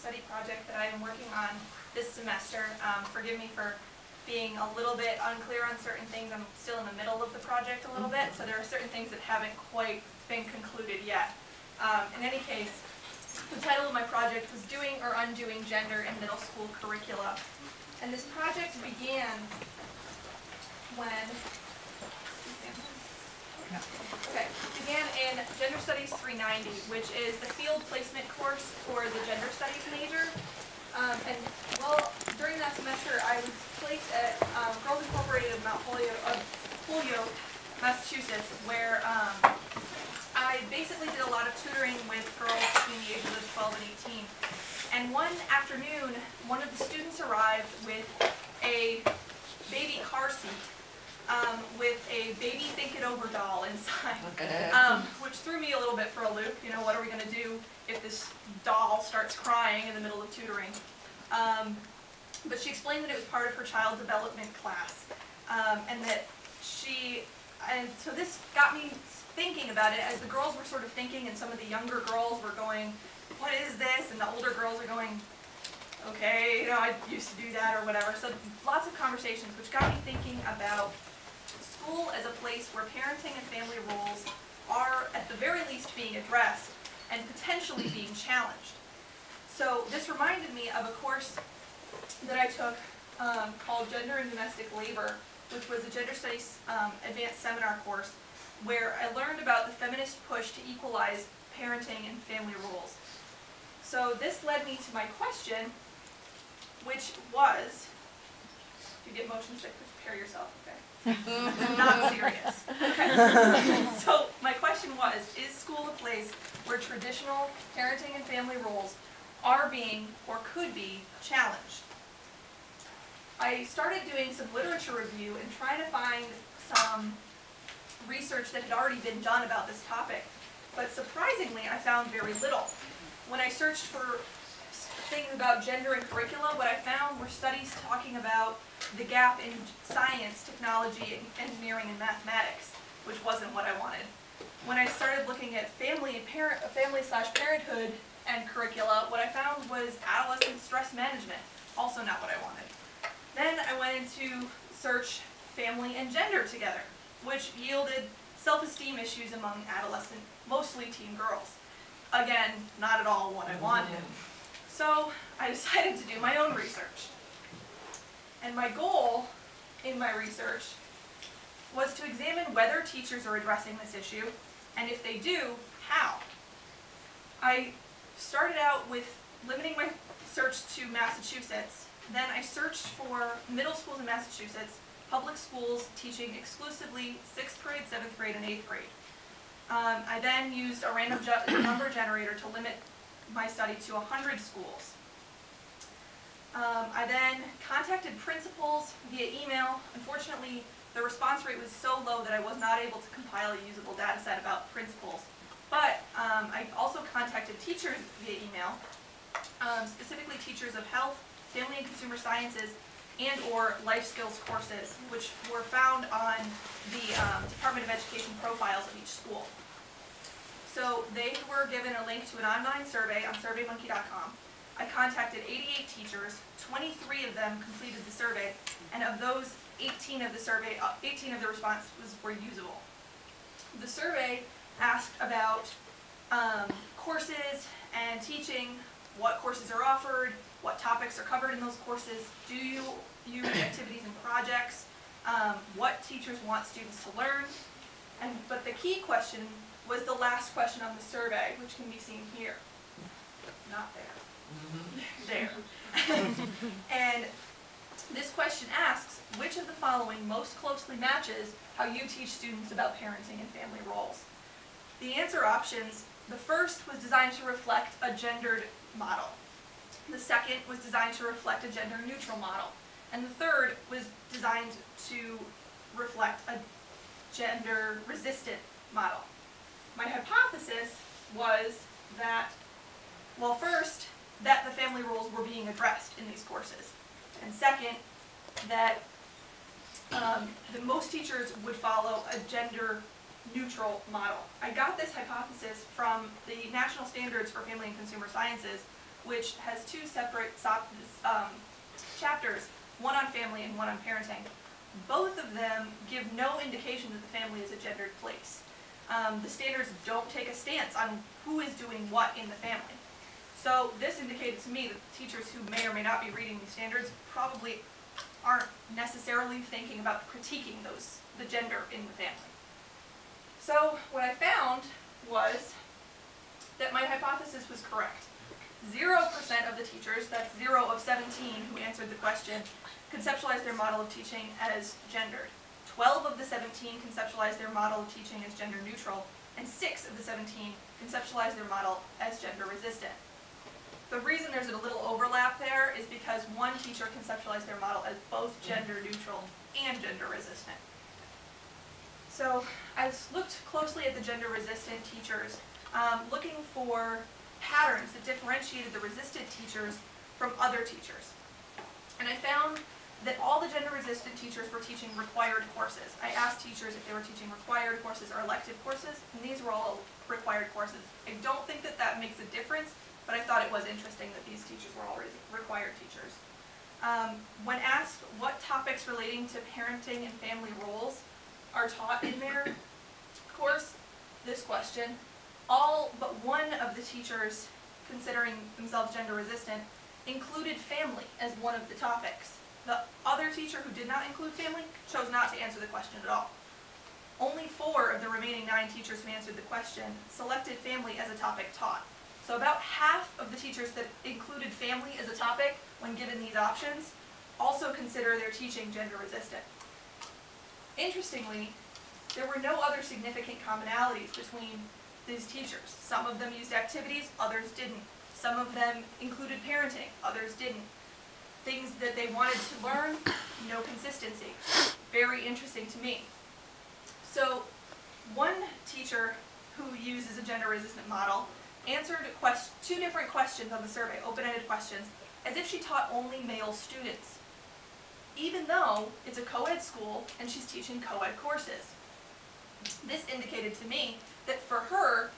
study project that I am working on this semester. Forgive me for being a little bit unclear on certain things. I'm still in the middle of the project a little bit, so there are certain things that haven't quite been concluded yet. In any case, the title of my project was Doing or Undoing Gender in Middle School Curricula. And this project began when, began in Gender Studies 390, which is the field placement course for the Gender Studies major. And well, during that semester, I was placed at Girls Incorporated of Holyoke, Massachusetts, where I basically did a lot of tutoring with girls between the ages of 12 and 18. And one afternoon, one of the students arrived with a baby car seat with a baby think it over doll inside, which threw me a little bit for a loop. You know, what are we going to do if this doll starts crying in the middle of tutoring? But she explained that it was part of her child development class, and so this got me thinking about it as the girls were sort of thinking, and some of the younger girls were going, what is this? And the older girls are going, okay, you know, I used to do that or whatever. So lots of conversations, which got me thinking about school as a place where parenting and family roles are at the very least being addressed and potentially being challenged. So this reminded me of a course that I took called Gender and Domestic Labor, which was a gender studies advanced seminar course where I learned about the feminist push to equalize parenting and family roles. So this led me to my question, which was, do you get motion sick? Prepare yourself, okay? Not serious. Okay. So my question was, is school a place where traditional parenting and family roles are being or could be challenged? I started doing some literature review and trying to find some research that had already been done about this topic, but surprisingly I found very little. When I searched for things about gender and curricula, what I found were studies talking about the gap in science, technology, engineering, and mathematics, which wasn't what I wanted. When I started looking at family/parenthood and curricula, what I found was adolescent stress management, also not what I wanted. Then I went into search family and gender together, which yielded self-esteem issues among adolescent, mostly teen girls. Again, not at all what I wanted. So I decided to do my own research. And my goal in my research was to examine whether teachers are addressing this issue, and if they do, how. I started out with limiting my search to Massachusetts. Then I searched for middle schools in Massachusetts, public schools teaching exclusively 6th grade, 7th grade, and 8th grade. I then used a random number generator to limit my study to 100 schools. I then contacted principals via email. Unfortunately, the response rate was so low that I was not able to compile a usable data set about principals. But I also contacted teachers via email, specifically teachers of health, family and consumer sciences, and or life skills courses, which were found on the Department of Education profiles of each school. So they were given a link to an online survey on surveymonkey.com. I contacted 88 teachers, 23 of them completed the survey, and of those, 18 of the responses were usable. The survey asked about courses and teaching, what courses are offered, what topics are covered in those courses, do you use activities and projects, what teachers want students to learn, but the key question was the last question on the survey, which can be seen here. Not there. There. And this question asks, which of the following most closely matches how you teach students about parenting and family roles? The answer options, the first was designed to reflect a gendered model. The second was designed to reflect a gender-neutral model. And the third was designed to reflect a gender-resistant model. My hypothesis was that, well, first, that the family roles were being addressed in these courses. And second, that most teachers would follow a gender-neutral model. I got this hypothesis from the National Standards for Family and Consumer Sciences, which has two separate chapters, one on family and one on parenting. Both of them give no indication that the family is a gendered place. The standards don't take a stance on who is doing what in the family. So this indicated to me that teachers who may or may not be reading these standards probably aren't necessarily thinking about critiquing the gender in the family. So what I found was that my hypothesis was correct. 0% of the teachers, that's 0 of 17 who answered the question, conceptualized their model of teaching as gendered. 12 of the 17 conceptualized their model of teaching as gender neutral, and 6 of the 17 conceptualized their model as gender resistant. The reason there's a little overlap there is because one teacher conceptualized their model as both gender neutral and gender resistant. So I looked closely at the gender resistant teachers, looking for patterns that differentiated the resistant teachers from other teachers. And I found that all the gender resistant teachers were teaching required courses. I asked teachers if they were teaching required courses or elective courses, and these were all required courses. I don't think that that makes a difference, but I thought it was interesting that these teachers were all required teachers. When asked what topics relating to parenting and family roles are taught in their course, this question, all but one of the teachers considering themselves gender resistant included family as one of the topics. The other teacher who did not include family chose not to answer the question at all. Only 4 of the remaining 9 teachers who answered the question selected family as a topic taught. So about half of the teachers that included family as a topic when given these options also consider their teaching gender resistant. Interestingly, there were no other significant commonalities between these teachers. Some of them used activities, others didn't. Some of them included parenting, others didn't. Things that they wanted to learn, no consistency. Very interesting to me. So one teacher who uses a gender-resistant model answered 2 different questions on the survey, open-ended questions, as if she taught only male students, even though it's a co-ed school and she's teaching co-ed courses. This indicated to me that for her,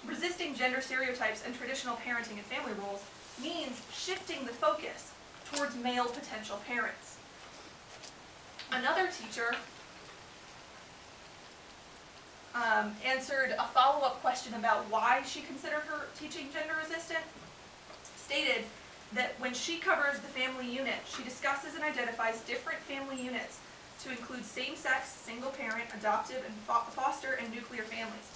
resisting gender stereotypes and traditional parenting and family roles means shifting the focus towards male potential parents. Another teacher answered a follow-up question about why she considered her teaching gender resistant, stated that when she covers the family unit, she discusses and identifies different family units to include same-sex, single-parent, adoptive, and foster and nuclear families,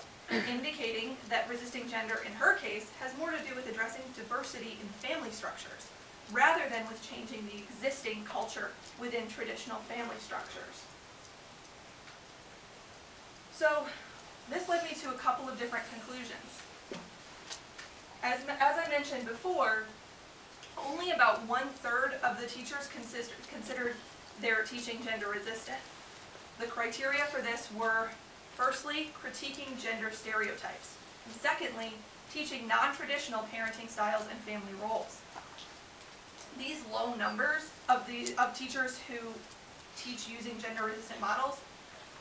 indicating that resisting gender in her case has more to do with addressing diversity in family structures, rather than with changing the existing culture within traditional family structures. So this led me to a couple of different conclusions. As I mentioned before, only about 1/3 of the teachers considered their teaching gender resistant. The criteria for this were, firstly, critiquing gender stereotypes, and secondly, teaching non-traditional parenting styles and family roles. These low numbers of teachers who teach using gender-resistant models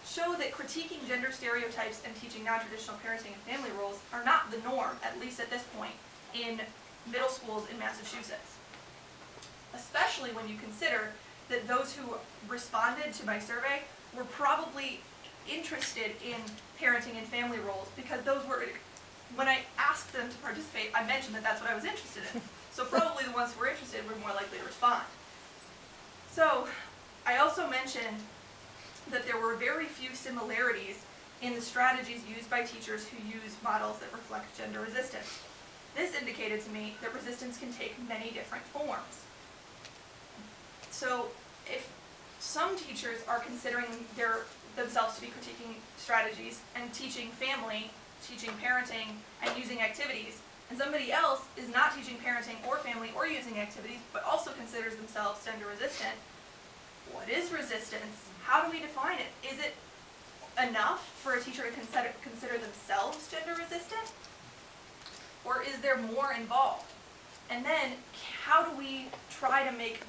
show that critiquing gender stereotypes and teaching non-traditional parenting and family roles are not the norm, at least at this point, in middle schools in Massachusetts. Especially when you consider that those who responded to my survey were probably interested in parenting and family roles, because those were, when I asked them to participate, I mentioned that that's what I was interested in. So probably the ones who were interested were more likely to respond. So I also mentioned that there were very few similarities in the strategies used by teachers who use models that reflect gender resistance. This indicated to me that resistance can take many different forms. So if some teachers are considering themselves to be critiquing strategies and teaching family, teaching parenting, and using activities, and somebody else is not teaching parenting or family or using activities, but also considers themselves gender resistant, what is resistance? How do we define it? Is it enough for a teacher to consider themselves gender resistant? Or is there more involved? And then, how do we try to make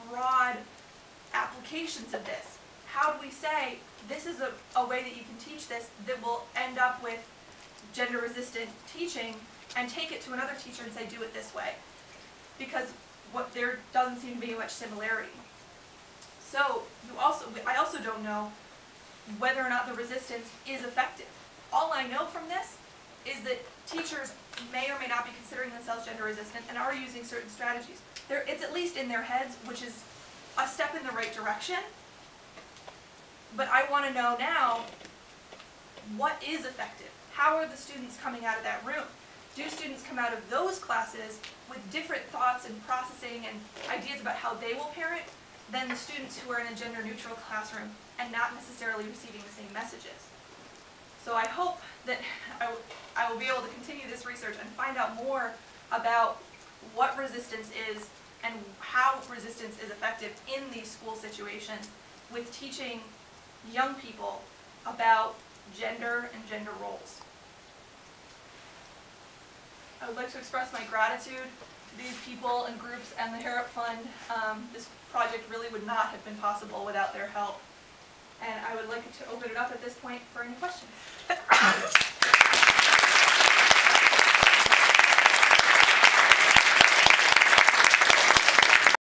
broad applications of this? How do we say, this is a way that you can teach this that will end up with gender resistant teaching, and take it to another teacher and say, do it this way? because there doesn't seem to be much similarity. So I also don't know whether or not the resistance is effective. All I know from this is that teachers may or may not be considering themselves gender resistant and are using certain strategies. It's at least in their heads, which is a step in the right direction. But I want to know now, what is effective? How are the students coming out of that room? Do students come out of those classes with different thoughts and processing and ideas about how they will parent than the students who are in a gender-neutral classroom and not necessarily receiving the same messages? So I hope that I will be able to continue this research and find out more about what resistance is and how resistance is effective in these school situations with teaching young people about gender and gender roles. I would like to express my gratitude to these people and groups and the Harrop Fund. This project really would not have been possible without their help. And I would like to open it up at this point for any questions.